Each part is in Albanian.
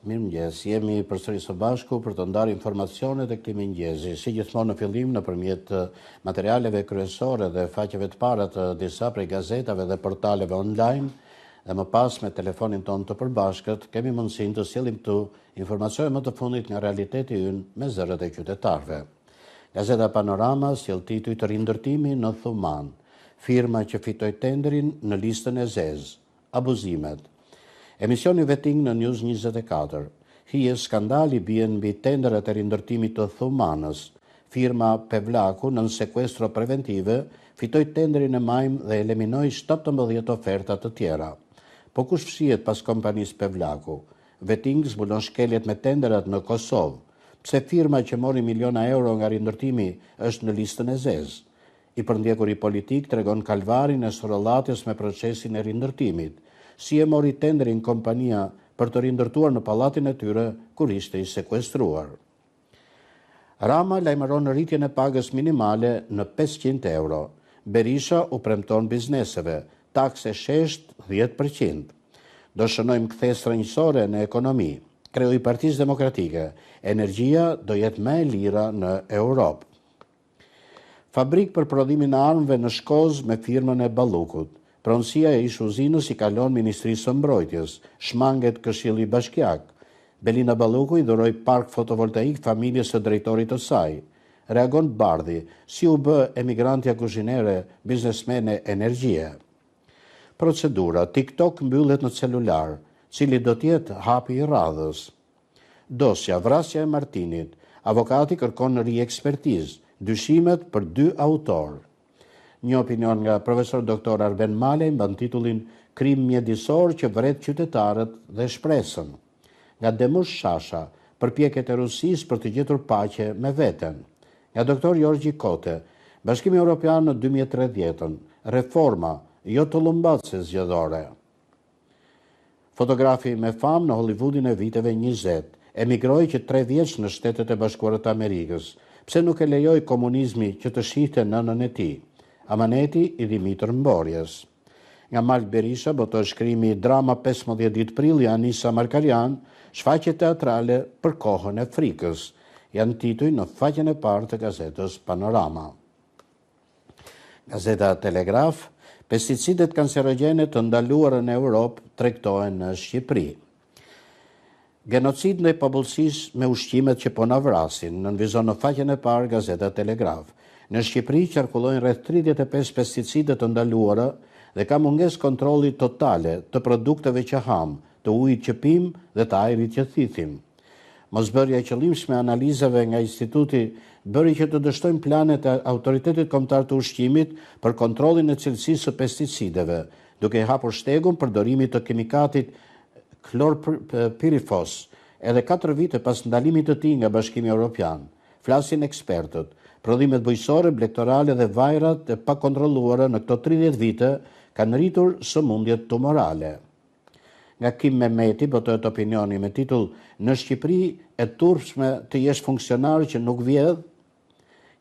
Mirëmëngjes, jemi përsëri së bashku për të ndarë informacionet e këtij mëngjesi. Si gjithmonë në fillim nëpërmjet materialeve kryesore dhe faqeve të para të disa prej gazetave dhe portaleve online, dhe më pas me telefonin tonë të përbashkët, kemi mundësinë të sjellim këtu informacione më të fundit nga realiteti ynë me zërat e qytetarëve. Gazeta Panorama sjell titull të rindërtimi në Thuman, firma që fitoi tenderin në listën e zezë, abuzimet. Emisioni Veting në News 24. Hije skandali bien mbi tenderet e rindërtimit të Thumanës. Firma Pevlaku nën sekuestro preventive fitoi tenderin e majm dhe eliminoi 17 oferta të tjera. Po kush fshihet pas kompanisë Pevlaku? Veting zbulon shkeljet me tenderat në Kosovë. Pse firma që mori miliona euro nga rindërtimi është në listën e zezë? I përndjekuri politik tregon kalvarin e sorollatis me procesin e rindërtimit. Si e mori tenderin kompania për të rindërtuar në pallatin e tyre kur ishte i sekuestruar. Rama lajmëron rritjen e pagës minimale në 500 euro. Berisha u premton bizneseve, takse shesht 10%. Do shënojmë kthesë rrënjësore në ekonomi. Kreu i Partisë Demokratike, energjia do jetë më e lira në Europë. Fabrik për prodhimin e armëve në Shkozë me firmën e Ballukut. Pronësia e ish uzinës i kalon Ministrisë së Mbrojtjes, shmanget Këshilli Bashkiak. Belina Balluku i dhuroi park fotovoltaik familjes së drejtorit të saj. Reagon Bardhi, si u bë emigrantja kuzhinere, biznesmene energjie. Procedura, TikTok mbyllet në celular, cili do të jetë hapi i radhës. Dosja, vrasja e Martinit, avokati kërkon riekspertizë, dyshimet për 2 autorë. Një opinion nga profesor doktor Arben Malej mban titullin Krim mjedisor që vret qytetarët dhe shpresën. Nga Demush Shasha, përpjekjet e Rusisë për të gjetur paqe me veten. Nga doktor Jorgji Kote, Bashkimi Evropian në 2030, reforma, jo të lumbatëse zgjedhore. Fotografi me famë në Hollywoodin e viteve 20, emigroi që 3 vjeç në Shtetet e Bashkuara të Amerikës. Pse nuk e lejoi komunizmi që të shihte nënën e tij? Amaneti i Dimitër Mborjes. Nga Mark Berisha botoi shkrimi drama 15 ditë prill i Anisa Markarian, shfaqje teatrale për kohën e frikës. Janë tituj në faqen e parë të gazetës Panorama. Gazeta Telegraf, pesticidet kancerogjene të ndaluara në Europë tregtohen në Shqipëri. Genocid ndaj popullsisë me ushqimet që po na vrasin, nënvizon në faqen e parë Gazeta Telegraf. Në Shqipëri qarkullojnë rreth 35 pesticide të ndaluara dhe ka mungesë kontrolli totale të produkteve që ham, të ujit që pim dhe të ajrit që thithim. Mosbërja e qëllimshme analizave nga instituti bëri që të dështojnë planet e Autoritetit Kombëtar të Ushqimit për kontrollin e cilësisë së pesticideve, duke i hapur shtegun përdorimit të kimikatit klorpirifos, edhe 4 vite pas ndalimit të tij nga Bashkimi Evropian. Flasin ekspertët. Prodhimet bujqësore, blektorale dhe vajrat e pa kontrolluara në këto 30 vite kanë rritur sëmundjet tumorale. Nga Kim Mehmeti botohet opinioni me titull Në Shqipëri e turpshme të jesh funksionar që nuk vjedh.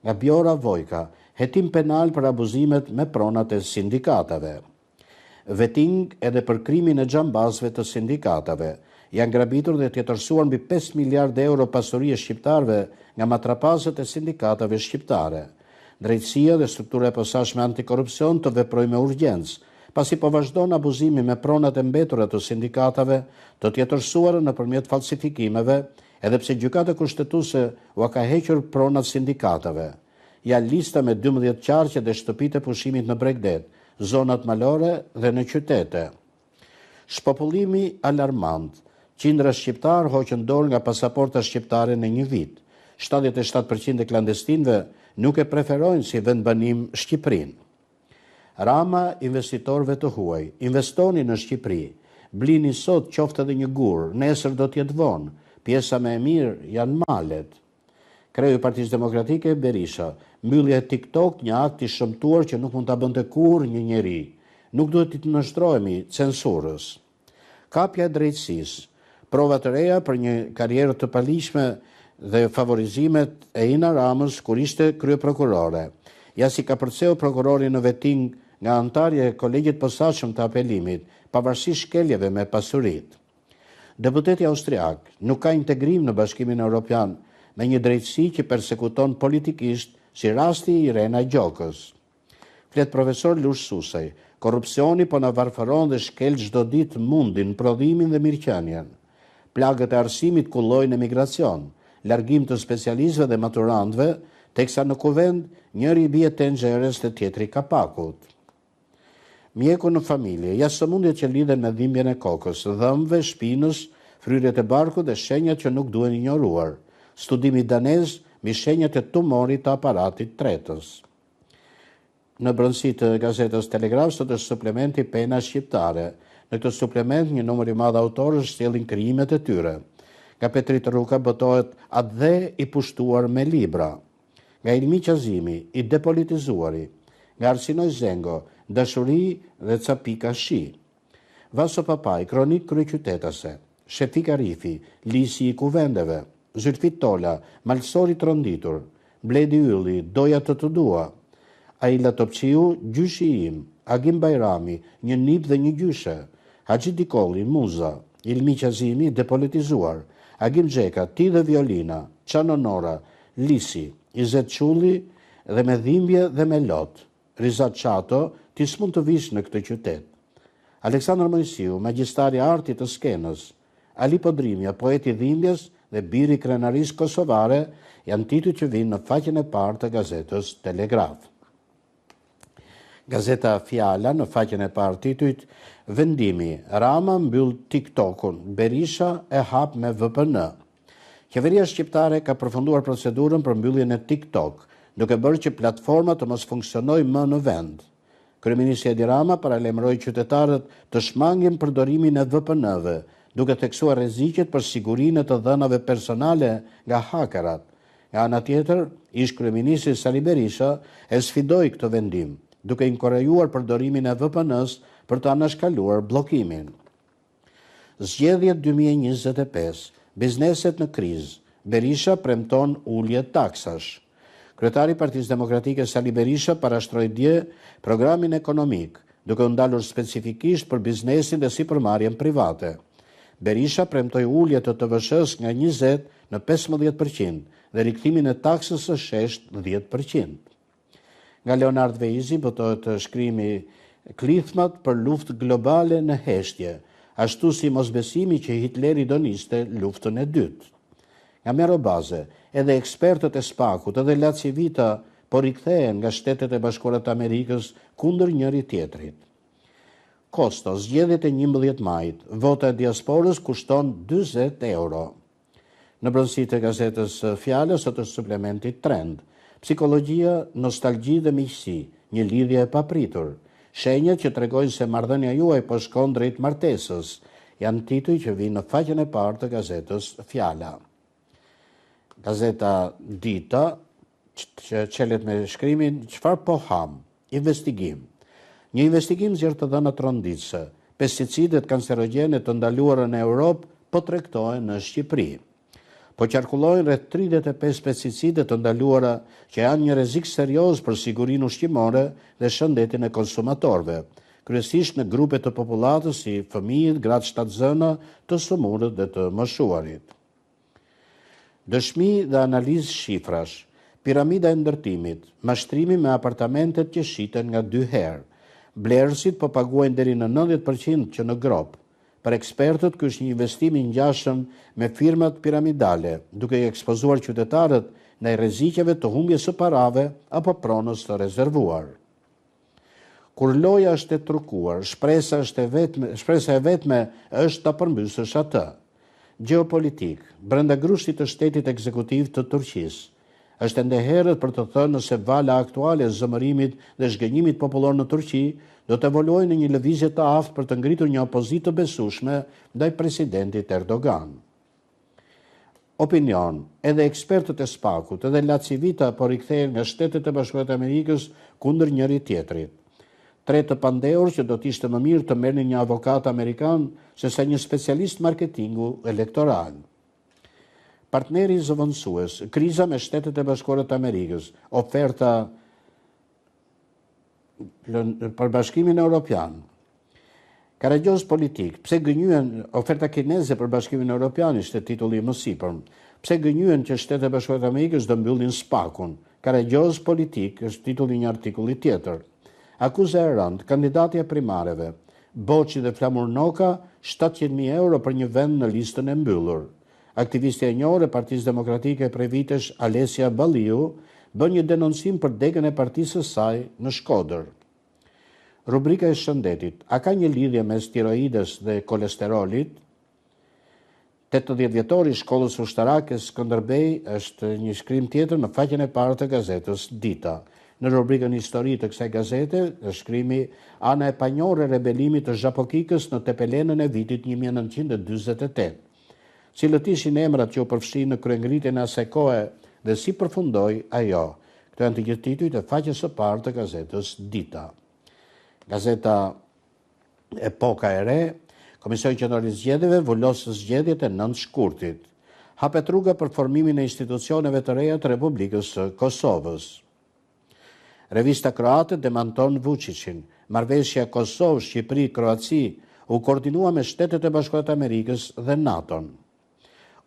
Nga Bjora Vojka, hetim penal për abuzimet me pronat e sindikatave. Veting edhe për krimin e xhambazëve të sindikatave. Janë grabitur dhe tjetërsuar mbi 5 miliardë euro pasuri e shqiptarëve nga matrapazët e sindikatave shqiptare. Drejtësia dhe struktura e posaçme antikorrupsion të veprojnë me urgjencë, pasi po vazhdon abuzimi me pronat e mbetura të sindikatave të tjetërsuara nëpërmjet falsifikimeve, edhe pse gjykata kushtetuese u ka hequr pronat sindikatave. Ja lista me 12 qarqe dhe shtëpitë e pushimit në Bregdet, zonat malore dhe në qytete. Shpopullimi alarmant. Qindra shqiptar hoqën dorë nga pasaporta shqiptare në një vit. 77% e klandestinëve nuk e preferojnë si vend banim Shqipërinë. Rama investitorëve të huaj, investoni në Shqipëri. Blini sot qoftë edhe një gur, nesër do t'jetë vonë. Pjesa më e mirë janë malet. Kreu i Partisë Demokratike Berisha, mbyllja e TikTok një akt i shëmtuar që nuk mund ta bënte kurrë një njeri. Nuk duhet të nështrohemi censurës. Kapja e drejtësisë. Prova të reja për një karrierë të palishme dhe favorizimet e Ina Ramës kur ishte kryeprokurore. Ja si ka përceu prokurori në Veting nga antarja e kolegjit posaçëm të apelimit, pavarësisht shkeljeve me pasurit. Deputeti austriak nuk ka integrim në Bashkimin Evropian me një drejtësi që persekuton politikisht si rasti i Irena Gjokës. Flet profesor Lush Susej, korrupsioni po na varfëron dhe shkel çdo ditë mundin, prodhimin dhe mirëqenien. Plagët e arsimit kullojnë emigracion, largim të specialistëve dhe maturantëve, teksa në kuvend njëri bie tenxheres dhe tjetri kapakut. Mjeku në familje, jashtë sëmundjet që lidhen me dhimbjen e kokës, dhëmbëve, shpinës, fryrjet e barkut dhe shenjat që nuk duhen injoruar. Studimi danez mbi shenjat e tumorit të aparatit tretës. Në brëndësi të gazetës Telegraf sot është suplementi Pena shqiptare. Në këtë suplement një numër i madh autorësh sjellin krijimet e tyre. Nga Petrit Ruka botohet atë dhe i pushtuar me libra. Nga Ilmi Qazimi, i depolitizuari. Nga Arsinoj Zengo, dashuri dhe ca pika shi. Vaso Papaj, kronik kryeqytetase. Shefik Arifi, lisi i kuvendeve. Zylfit Tola, malsori tronditur. Bledi Ylli, doja të dua. Aila Topqiu, gjyshi im. Agim Bajrami, një nip dhe një gjyshe. Haxhi Dikolli, muza. Ilmi Qazimi, depolitizuar. Agim Xheka, ti dhe violina. Çano Nora, lisi. Izet Qulli dhe me dhimbje dhe me lot. Rizat Qato, ti s'mund të vish në këtë qytet. Aleksandr Mojsiu, magjistari arti të skenës. Ali Podrimja, poeti dhimbjes dhe biri krenaris kosovare, janë titujt që vinë në faqen e parë të gazetës Telegraf. Gazeta Fjala në faqen e parë titujt vendimi, Rama mbyll TikTokun, Berisha e hap me VPN. Qeveria shqiptare ka përfunduar procedurën për mbylljen e TikTok, duke bërë që platforma të mos funksionojë më në vend. Kryeministri Edi Rama paralajmëroi qytetarët të shmangin përdorimin e VPN-ve, duke theksuar rreziqet për sigurinë të dhënave personale nga hakerat. Nga ana tjetër, ish kryeministri Sali Berisha e sfidoi këtë vendim, duke inkurajuar përdorimin e VPN-s për të anashkaluar bllokimin. Zgjedhjet 2025, bizneset në krizë, Berisha premton ulje taksash. Kryetari i Partisë Demokratike Sali Berisha parashtroi dje programin ekonomik, duke u ndalur specifikisht për biznesin dhe sipërmarrjen private. Berisha premtoi ulje të TVSH-s nga 20 në 15% dhe rikthimin e taksës së shesht 10%. Nga Leonard Veizi botohet shkrimi Klithmat për luftë globale në heshtje, ashtu si mosbesimi që Hitleri do niste luftën e dytë. Nga Mero Baze, edhe ekspertët e SPAK-ut edhe Lacivita po rikthehen nga Shtetet e Bashkuara të Amerikës kundër njëri tjetrit. Kosto, zgjedhjet e 11 majit, vota e diasporës kushton 40 euro. Në brendësi të gazetës Fjala sot është suplementi Trend. Psikologjia, nostalgji dhe miqësi, një lidhje e papritur. Shenjat që tregojnë se marrëdhënia juaj po shkon drejt martesës, janë tituj që vinë në faqen e parë të gazetës Fjala. Gazeta Dita, që çelet me shkrimin çfarë po ham, investigim. Një investigim zgjedh të dhëna tronditëse. Pesticidet kancerogjene të ndaluara në Europë po tregtohen në Shqipëri. Po qarkullojnë rreth 35 pesticide të ndaluara që janë një rrezik serioz për sigurinë ushqimore dhe shëndetin e konsumatorëve, kryesisht në grupe të popullatës si fëmijët, gratë shtatzëna, të sëmurët dhe të moshuarit. Dëshmi dhe analizë shifrash, piramida e ndërtimit, mashtrimi me apartamentet që shiten nga 2 herë. Blerësit po paguajnë deri në 90% që në grop. Për ekspertët, ky është një investim i ngjashëm me firmat piramidale, duke i ekspozuar qytetarët ndaj rreziqeve të humbjes së parave apo pronës të rezervuar. Kur loja është e trukuar, shpresa e vetme është ta përmbysësh atë. Geopolitik, brenda grushtit të shtetit ekzekutiv të Turqisë. Është ende herët për të thënë nëse vala aktuale e zëmërimit dhe zhgënjimit popullor në Turqi do të evoluojë në një lëvizje të aftë për të ngritur një opozitë të besueshme ndaj presidentit Erdogan. Opinion, edhe ekspertët e SPAK-ut, edhe Lacivita po rikthehen nga Shtetet e Bashkuara të Amerikës kundër njëri tjetrit. Tre të pandehur që do të ishte më mirë të merrnin një avokat amerikan sesa një specialist marketingu elektoral. Partneri zëvendësues, kriza me Shtetet e Bashkuara të Amerikës, oferta për Bashkimin Evropian. Karagjoz politik, pse gënjyen oferta kineze për Bashkimin Evropian, ishte titulli më sipër. Pse gënjyen që Shtetet e Bashkuara të Amerikës do mbyllin SPAK-un. Karagjoz politik është titulli një artikulli tjetër. Akuza e rëndë, kandidatja primareve, Boçi dhe Flamur Noka, 700.000 euro për një vend në listën e mbyllur. Aktivistja e njohur e Partisë Demokratike prej vitesh, Alesia Balliu, bën një denoncim për degën e partisë së saj në Shkodër. Rubrika e shëndetit. A ka një lidhje mes tiroides dhe kolesterolit? 80 vjetori i shkollës ushtarake Skënderbej është një shkrim tjetër në faqen e parë të gazetës Dita. Në rubrikën histori të kësaj gazete, është shkrimi ana e panjohur e rebelimit të Zhapokikës në Tepelenën e vitit 1948. Cilët ishin emrat që u përfshin në kryengritjen e asaj kohe dhe si përfundoi ajo. Këto janë të gjithë titujt e faqes së parë të gazetës Dita. Gazeta Epoka e Re, Komisioni Qendror i Zgjedhjeve vulos zgjedhjet e 9 shkurtit. Hapet rruga për formimin e institucioneve të reja të Republikës së Kosovës. Revista kroate demanton Vučićin. Marrëveshja Kosovë-Shqipëri-Kroaci u koordinua me Shtetet e Bashkuara të Amerikës dhe NATO-n.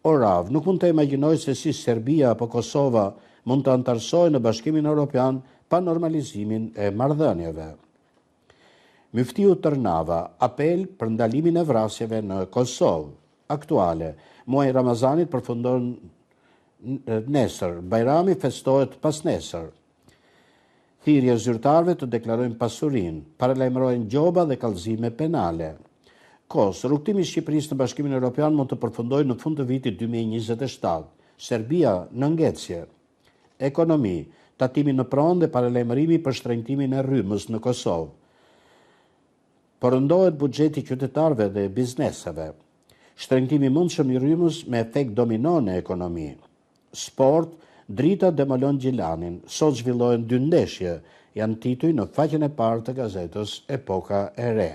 Orav, nuk mund të imagjinoj se si Serbia apo Kosova mund të antarësojnë në Bashkimin Evropian pa normalizimin e marrëdhënieve. Myftiu Tërnava, apel për ndalimin e vrasjeve në Kosovë. Aktuale, muaji Ramazanit përfundon nesër, Bajrami festohet pas nesër. Thirrje zyrtarëve të deklarojnë pasurinë, paralajmërohen gjoba dhe kallëzime penale. Rrugtimi i Shqipërisë në Bashkimin Evropian mund të përfundojë në fund të vitit 2027. Serbia në ngecje. Ekonomi, tatimi në pronë dhe paralajmërimi për shtrenjtimin e rrymës në Kosovë. Përëndohet buxheti qytetarëve dhe bizneseve. Shtrenjtimi mundshëm i rrymës me efekt domino në ekonomi. Sport, Drita demolon Gjilanin, sot zhvillohen 2 ndeshje, janë tituj në faqen e parë të gazetës Epoka e Re.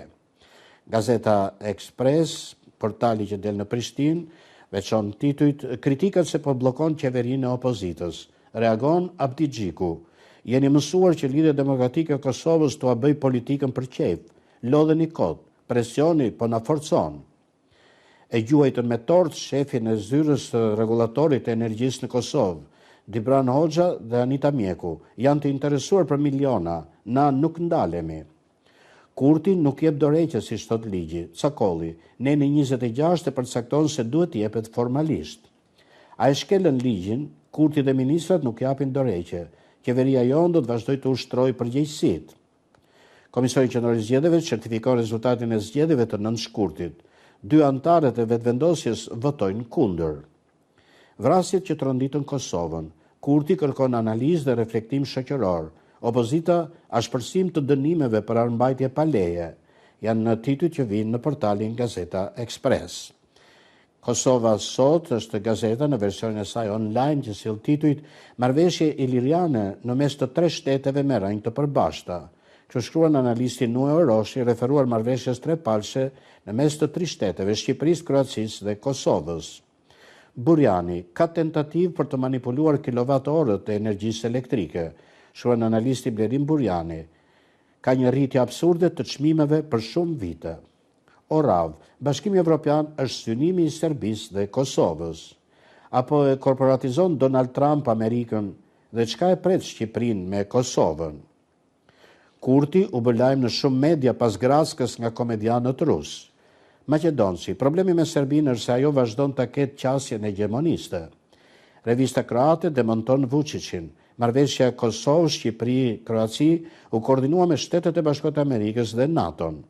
Gazeta Ekspres, portali që del në Prishtinë, veçon titujt kritikat se po bllokon qeverinë e opozitës. Reagon Abdi Xhiku. Jeni mësuar që Lidhja Demokratike e Kosovës tua bëj politikën për qejf. Lodheni kot, presioni po na forcon. E gjuajtën me tort shefin e zyrës rregullatorit të energjisë në Kosovë, Dibran Hoxha dhe Anita Mjeku, janë të interesuar për miliona, na nuk ndalemi. Kurti nuk jep dorëheqje si thot ligji. Cakolli, neni 26 e përcakton se duhet jepet formalisht. A e shkelën ligjin, Kurti dhe ministrat nuk japin dorëheqje. Qeveria jonë do të vazhdojë të ushtrojë përgjegjësitë. Komisioni Qendror i Zgjedhjeve certifikon rezultatin e zgjedhjeve të 9 shkurtit. 2 antarët e vetëvendosjes votojnë kundër. Vrasjet që tronditën Kosovën. Kurti kërkon analizë dhe reflektim shoqëror. Opozita ashpërsim të dënimeve për armbajtje pa leje. Janë në titujt që vinë në portalin Gazeta Ekspres. Kosova sot është gazeta në versionin e saj online që sill titujt Marrëveshje iliriane në mes të 3 shteteve me rënjë të përbashkëta. Që shkruan analisti Nueo Roshi, referuar marrëveshjes trepalshe në mes të 3 shteteve, Shqipërisë, Kroacisë dhe Kosovës. Burjani, ka tentativë për të manipuluar kilovatorët e energjisë elektrike, shkruan analisti Blerim Burjani. Ka një rritje absurde të çmimeve për shumë vite. Orav, Bashkimi Evropian është synimi i Serbisë dhe Kosovës. Apo e korporatizon Donald Trump Amerikën dhe çka e pret Shqipërinë me Kosovën? Kurti u bë lajm në shumë media pas graskës nga komedianët rusë. Maqedonci, problemi me Serbinë është se ajo vazhdon të ketë qasjen hegemoniste. Revista kroate demonton Vučićin. Marrëveshja Kosovë-Shqipëri-Kroaci u koordinua me Shtetet e Bashkuara të Amerikës dhe NATO-n.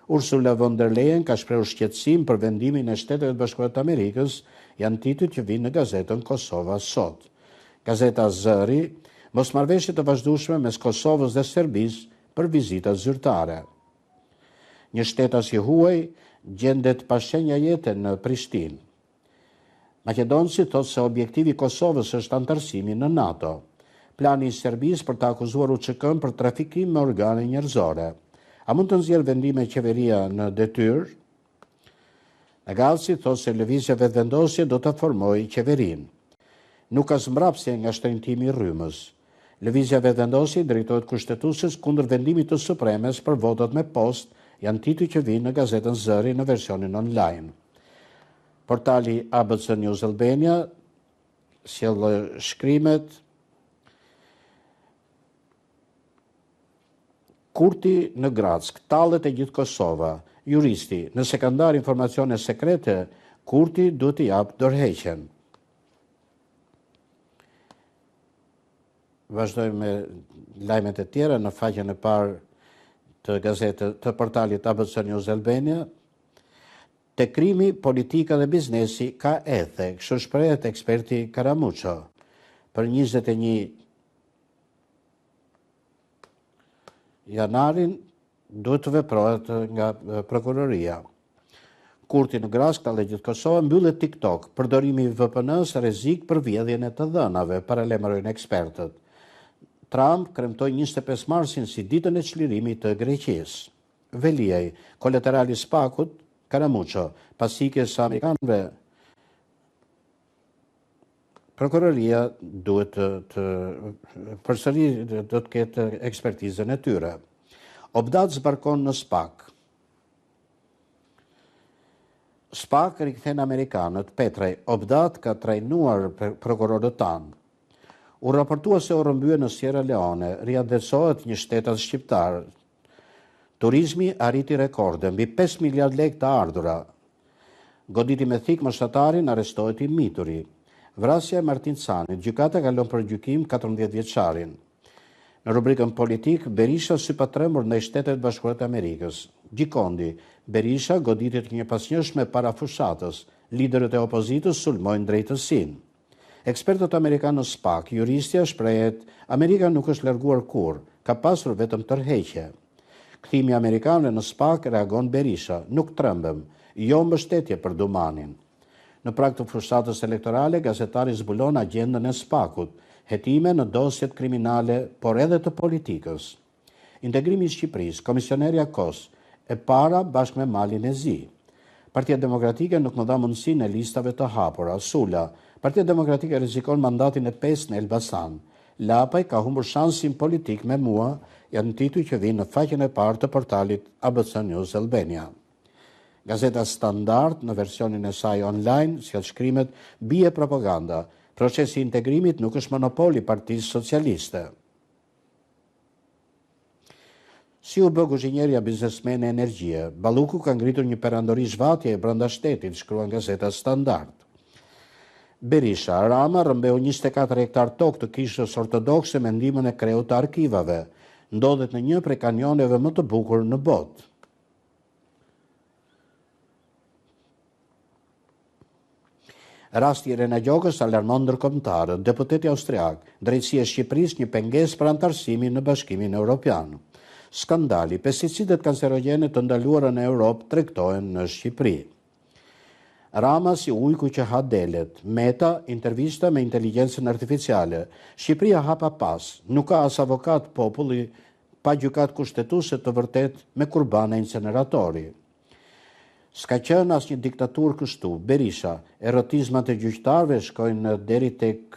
Ursula von der Leyen ka shprehur shqetësim për vendimin e Shteteve të Bashkuara të Amerikës, janë titujt që vinë në gazetën Kosova sot. Gazeta Zëri, mosmarrëveshje të vazhdueshme mes Kosovës dhe Serbisë për vizita zyrtare. Një shtetas i huaj gjendet pa shenja jete në Prishtinë. Maqedonci thotë se objektivi i Kosovës është antarësimi në NATO. Plani i Serbisë për të akuzuar UÇK-n për trafikim me organe njerëzore. A mund të nxjerrë vendime qeveria në detyrë? Nagalci thotë se lëvizja vetëvendosje do të formojë qeverinë. Nuk ka zmbrapsje nga shtrenjtimi i rrymës. Lëvizja vetëvendosje drejtohet kushtetueses kundër vendimit të Supremes për votat me post janë tituj që vinë në gazetën Zëri në versionin online. Portali ABC News Albania sjell shkrimet Kurti në Grack, tallet e gjithë Kosova, juristi, nëse ka ndarë informacione sekrete, Kurti duhet t'i jap dorëheqjen. Vazhdojmë me lajmet e tjera në faqen e parë të portalit ABC News Albania. Te krimi, politika dhe biznesi ka ethe, kështu shprehet eksperti Karamuço. Për 21 janarin duhet të veprohet nga prokuroria. Kurti në Grack, tallet e gjithë Kosova, mbyllet TikTok, përdorimi i VPN-s rrezik për vjedhjen e të dhënave, paralajmërojnë ekspertët. Trump kremtoi 25 marsin si ditën e çlirimit të Greqisë. Veliaj, kolaterali SPAK-ut, Karamuço, pas ikjes së amerikanëve, prokuroria duhet përsëri do të ketë ekspertizën e tyre. Obdat zbarkon në SPAK. SPAK rikthen amerikanët, Petraj, Obdat ka trajnuar prokurorët tanë. U raportua se u rrëmbye në Sierra Leone, riadërsohet një shtetas shqiptar. Turizmi arriti rekorde, mbi 5 miliard lekë të ardhura. Goditi me thik mështatarin, arrestohet i mituri. Vrasja e Martin Canit, gjykata kalon për gjykim 14 vjeçarin. Në rubrikën politik, Berisha sy pa tremur ndaj Shtetet Bashkuara të Amerikës. Gjikondi, Berisha goditet një pasnjëshme para fushatës, liderët e opozitës sulmojnë drejtësinë. Ekspertët amerikanë në SPAK, juristja shprehet, Amerika nuk është larguar kurrë, ka pasur vetëm tërheqje. Kthimi amerikanëve në SPAK reagon Berisha, nuk trembem, jo mbështetje për Dumanin. Në prag të fushatës elektorale, gazetari zbulon agjendën e SPAK-ut, hetime në dosjet kriminale, por edhe të politikës. Integrimi i Shqipërisë, komisionerja Kos, e para bashkë me Malin e Zi. Partia Demokratike nuk më dha mundësinë e listave të hapura. Sula, Partia Demokratike rrezikon mandatin e 5 në Elbasan. Lapaj ka humbur shansin politik me mua, janë tituj që vinë në faqen e parë të portalit ABC News Albania. Gazeta Standard në versionin e saj online sjell shkrimet bie propaganda. Procesi i integrimit nuk është monopol i Partisë Socialiste. Si u bë kuzhinierja biznesmene energjie, Balluku ka ngritur një perandori zhvatje brenda shtetit, shkruan Gazeta Standard. Berisha, Rama rrëmbeu 24 hektar tokë të kishës ortodokse me ndihmën e kreut të arkivave. Ndodhet në një prej kanjoneve më të bukur në botë. Rasti Irena Gjokës alarmon ndërkombëtarët. Deputeti austriak, drejtësia e Shqipërisë një pengesë për antarësimin në Bashkimin Evropian. Skandali, pesticidet kancerogjene të ndaluara në Europë tregtohen në Shqipëri. Rama si ujku që ha delet. Meta, intervista me inteligjencën artificiale. Shqipëria hapa pas, nuk ka as avokat populli pa gjykat kushtetuese të vërtet me kurbane inceneratori. S'ka qenë as një diktaturë kështu. Berisha, erotizmat e gjyqtarëve shkojnë deri tek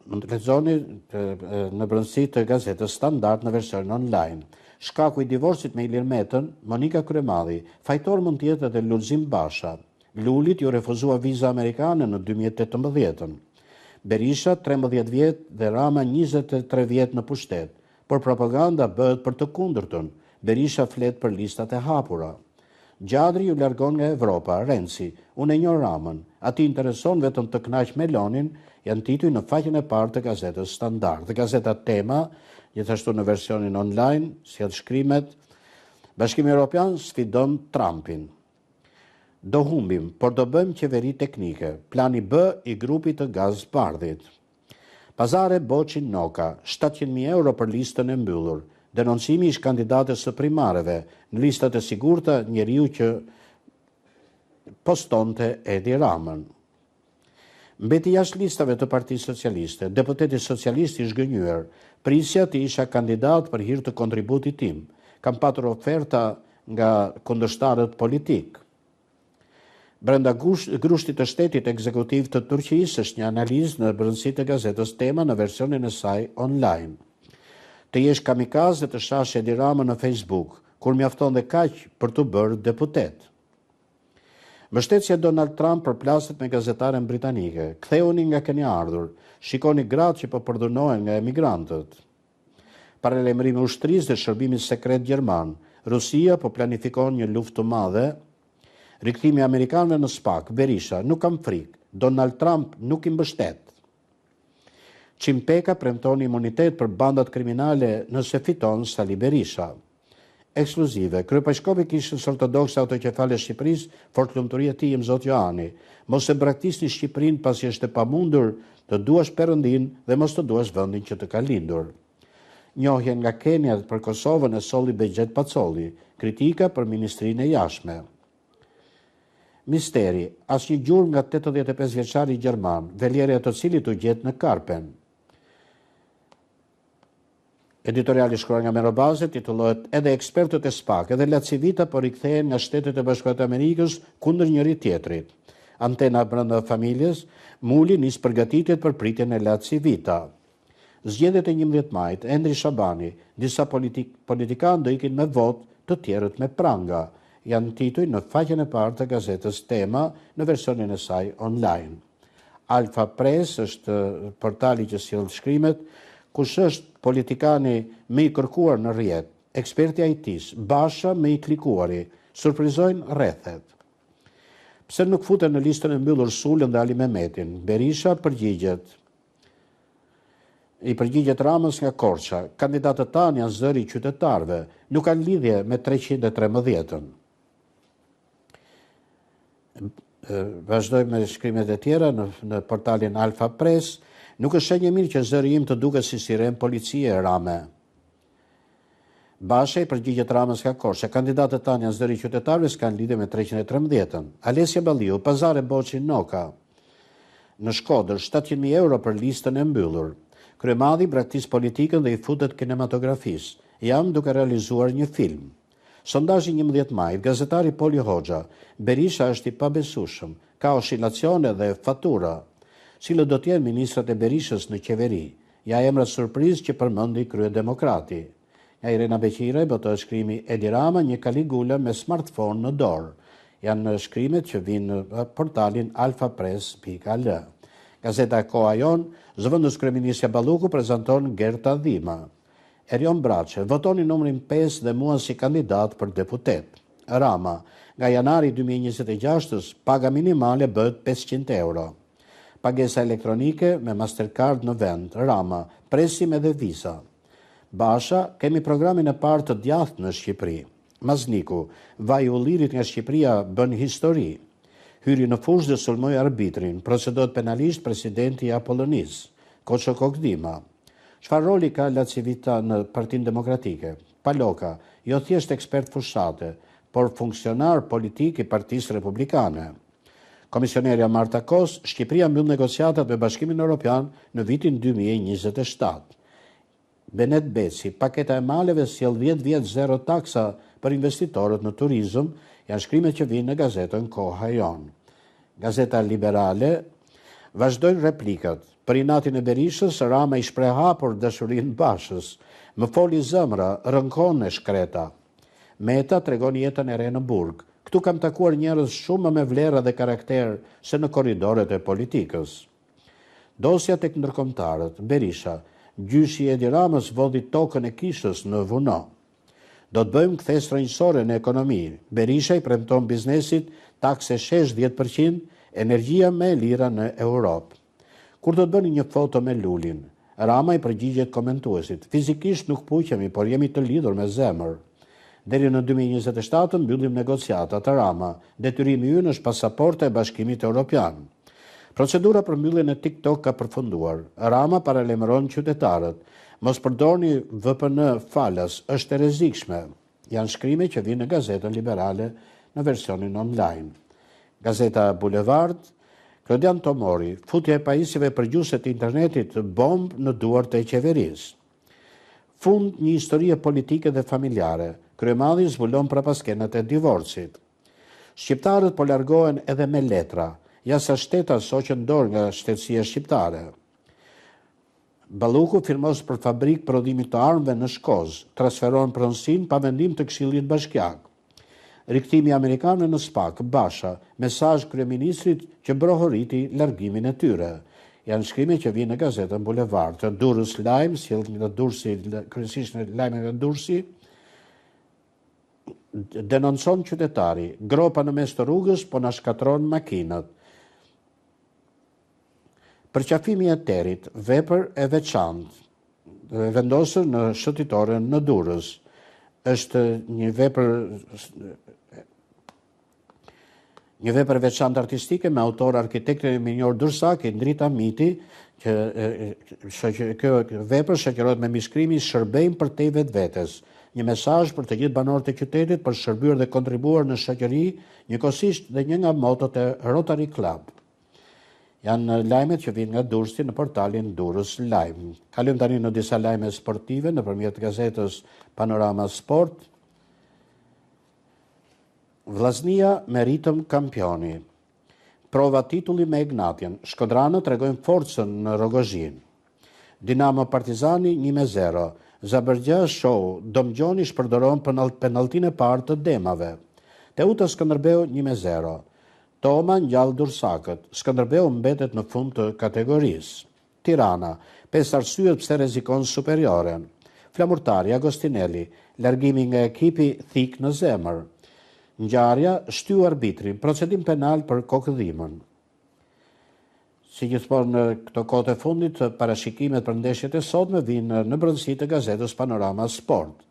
lexoni në brendësi të gazetës Standard në version online. Shkaku i divorcit me Ilir Metën, Monika Kryemadhi, fajtor mund të jetë edhe Lulzim Basha. Lulit ju refuzua viza amerikane në 2018. Berisha 13 vjet dhe Rama 23 vjet në pushtet, por propaganda bëhet për të kundërtën. Berisha flet për listat e hapura. Gjadri ju largon nga Evropa, Renzi, unë e njoh Ramën, ati intereson vetëm të kënaq Melonin, janë tituj në faqen e parë të gazetës Standard. Dhe gazeta Tema, gjithashtu në versionin online, sjell shkrimet, Bashkimi Evropian sfidon Trumpin. Do humbim, por do bëjmë qeveri teknike. Plani B i grupit të Gazbardhit. Pazare Boçin Noka, 700.000 euro për listën e mbyllur. Denoncimi ish kandidates së primareve, në listat e sigurta njeriu që postonte Edi Ramën. Mbeti jashtë listave të Partisë Socialiste, deputeti socialist i zhgënjur, prisja të isha kandidat për hir të kontributit tim. Kam patur oferta nga kundërshtarët politik. Brenda grushtit të shtetit ekzekutiv të Turqisë është një analizë në brendësi të gazetës Tema në versionin e saj online. Të jesh kamikaz dhe të shash Edi Rama në Facebook, kur mjafton dhe kaq për të bërë deputet. Mbështetësia e Donald Trump përplaset me gazetaren britanike. Ktheuni nga keni ardhur, shikoni gratë që po përdhunohen nga emigrantët. Paralajmërimi i ushtrisë dhe shërbimit sekret gjerman, Rusia po planifikon një luftë të madhe. Rikthimi amerikanëve në SPAK, Berisha, nuk kam frikë, Donald Trump nuk i mbështet. Qimpeka premton imunitet për bandat kriminale nëse fiton Sali Berisha. Ekskluzive, kryepashkopi i Kishës Ortodokse Autokefale Shqipërisë, fort lumturia e tij Zot Johani, mos e braktisni Shqipërinë pasi është e pamundur të duash Perëndin dhe mos të duash vendin që të ka lindur. Njohjen nga Kenia për Kosovën e solli Begjet Pacolli, kritika për Ministrinë e Jashtme. Misteri, asnjë gjurmë nga 85 vjeçari gjerman, velierja të cilit u gjet në Karpen. Editoriali shkruar nga Merobaze titullohet Edhe ekspertët e SPAK edhe Lacivita po rikthehen nga Shtetet e Bashkuara të Amerikës kundër njëri tjetrit. Antena brenda familjes, Muli nis përgatitjet për pritjen e Lacivita. Zgjedhjet e 11 majit, Endri Shabani, disa politikanë do ikin me votë, të tjerët me pranga. Janë tituj në faqen e parë të gazetës Tema në versionin e saj online. Alfa Press është portali që sjell shkrimet, kush është politikani më i kërkuar në rrjet, eksperti IT-s, Basha më i klikuari, surprizojnë rrethet. Pse nuk futen në listën e mbyllur Sulën dhe Ali Mehmetin? Berisha i përgjigjet Ramës nga Korça. Kandidatët tanë janë zëri i qytetarëve, nuk kanë lidhje me 313-ën. Vazhdojmë me shkrimet e tjera në portalin Alfa Press. Nuk është shenjë mirë që zëri im të duket si siren policie, Rame. Basha i përgjigjet Ramës nga Korça. Kandidatët tanë janë zëri i qytetarëve, s'kan lidhje me 313-ën. Alessia Balliu, Pazare Boçi Noka. Në Shkodër, 700.000 euro për listën e mbyllur. Kryemadhi braktis politikën dhe i futet kinematografisë. Jam duke realizuar një film. Sondazhi 11 majit, gazetari Poli Hoxha, Berisha është i pabesueshëm, ka oscilacione dhe fatura. Cilët do t'jenë ministrat e Berishës në qeveri? Ja emra surprizë që përmendi Kryedemokrati. Nga Irena Beqire botohet shkrimi Edi Rama një Kaligula me smartphone në dorë. Janë shkrimet që vinë në portalin alfapress.al. Gazeta Koha Jon, zëvendës kryeministja Balluku prezanton Gerta Dhima. Erion Braçe, votoni numrin 5 dhe mua si kandidat për deputet. Rama, nga janari 2026, paga minimale bëhet 500 euro. Pagesa elektronike me Mastercard në vend. Rama, presim edhe visa. Basha, kemi programin e parë të djathtë në Shqipëri. Mazniku, vaj u lirit nga Shqipëria bën histori. Hyri në fushë dhe sulmoi arbitrin, procedohet penalisht presidenti i Apollonis. Koço Kokdima. Çfarë roli ka Lacivita në Partinë Demokratike? Paloka, jo thjesht ekspert fushate, por funksionar politik i Partisë Republikane. Komisionerja Marta Kos, Shqipëria mbyll negociatat me Bashkimin Evropian në vitin 2027. Benet Beci, paketa e maleve sjell 10 vjet zero taksa për investitorët në turizëm, janë shkrimet që vinë në gazetën Koha Jon. Gazeta Liberale, vazhdojnë replikat. Për inatin e Berishës, Rama i shpreh hapur dashurinë Bashës. Më foli zëmra, rënkon e shkreta. Meta tregon jetën e re në burg. Këtu kam takuar njerëz shumë me vlera dhe karakter se në korridoret e politikës. Dosja tek ndërkombëtarët, Berisha, gjyshi Edi Ramës vodhi tokën e Kishës në Vuno. Do të bëjmë kthes rrënjësore në ekonomi. Berisha i premton biznesit takse shesh 10%, energjia më e lira në Europë. Kur do të bëni një foto me Lulin? Rama i përgjigjet komentuesit. Fizikisht nuk puqemi, por jemi të lidhur me zemër. Deri në 2027 mbyllim negociatat. Rama, detyrimi ynë është pasaporta e Bashkimit Evropian. Procedura për mbylljen e TikTok ka përfunduar. Rama paralajmëron qytetarët. Mos përdorni VPN falas, është e rrezikshme. Janë shkrime që vinë në gazetën liberale në versionin online. Gazeta Bulevard, Klodian Tomori, futja e pajisjeve përgjuse të internetit bomb në duart e qeverisë. Fund një historie politike dhe familjare. Kryemadhi zbulon prapaskenat e divorcit. Shqiptarët po largohen edhe me letra. Ja sa shteta soqën dorë nga shtetësia shqiptare. Balluku firmos për fabrikë prodhimit të armëve në Shkozë, transferon pronësinë pa vendim të Këshillit Bashkiak. Rikthimi amerikanë në SPAK, Basha, mesazh kryeministrit që brohoriti largimin e tyre. Janë shkrime që vinë në gazetën Bulevard. Durrës lajm, sjell nga Durrësi, kryesisht në lajmin nga Durrësi, denoncon qytetari, gropa në mes të rrugës po na shkatron makinat. Përqafimi e terit, vepër e veçantë, vendosur në shëtitore në Durrës, është një vepër veçantë artistike me autor arkitektin e minjor Dursaki, Ndrita Miti, që kjo vepër shoqërohet me mishkrimin "Shërbejmë për te vetvetes", një mesazh për të gjithë banorët e qytetit për shërbyer dhe kontribuar në shoqëri, njëkohësisht dhe një nga motot e Rotary Club. Janë lajmet që vinë nga Durrësi në portalin Durrës Lajm. Kalojmë tani në disa lajme sportive nëpërmjet gazetës Panorama Sport. Vllaznia me ritëm kampioni. Prova titulli me Ignatian. Shkodranët tregojnë forcën në Rogozhin. Dinamo Partizani 1-0. Zabërgja Show, Domgjoni shpërdoron penalltinë e parë të demave. Teuta Skënderbeu 1-0. Toma ngjall Dursakët. Skënderbeu mbetet në fund të kategorisë. Tirana, 5 arsyet pse rrezikon superioren. Flamurtari Agostinelli, largimi nga ekipi thik në zemër. Ngjarja shtyu arbitrin, procedim penal për kokëdhimën. Si gjithmonë në këto kohë të fundit, parashikimet për ndeshjet e sotme vinë në brendësi të gazetës Panorama Sport.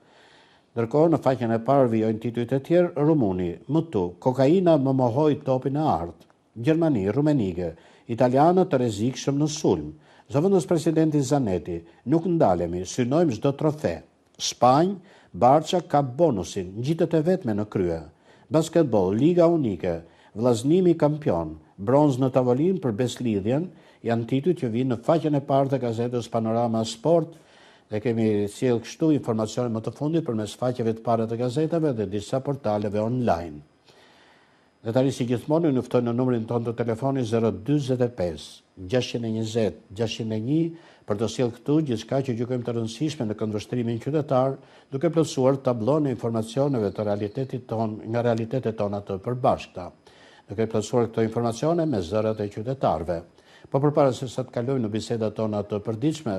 Ndërkohë, në faqen e parë vijojnë titujt e tjerë: Rumuni, Mutu, kokaina më mohoi topin e artë. Gjermani, Rumenike, italianët të rrezikshëm në sulm. Zëvendës presidenti Zanetti, nuk ndalemi, synojmë çdo trofe. Spanjë, Barça ka bonusin, ngjitet e vetme në krye. Basketbol, Liga Unike, vllaznimi kampion, bronz në tavolinë për beslidhjen, janë titujt që vinë në faqen e parë të gazetës Panorama Sport. Dhe kemi sjell kështu informacione më të fundit përmes faqeve të para të gazetave dhe disa portaleve online. Dhe tani si gjithmonë ju ftoj në numrin tonë të telefonit 045 620 601 për të sjellë këtu gjithçka që gjykojmë të rëndësishme në këndvështrimin qytetar, duke plotësuar tablon e informacioneve të realitetit ton nga realitetet tona të përbashkëta. Duke plotësuar këto informacione me zërat e qytetarëve. Po përpara se sa të kalojmë në bisedat tona të përditshme,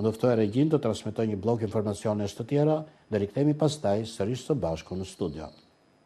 unë ftoj Regjin të transmetoj një blok informacionesh të tjera dhe rikthehemi pastaj sërish së bashku në studio.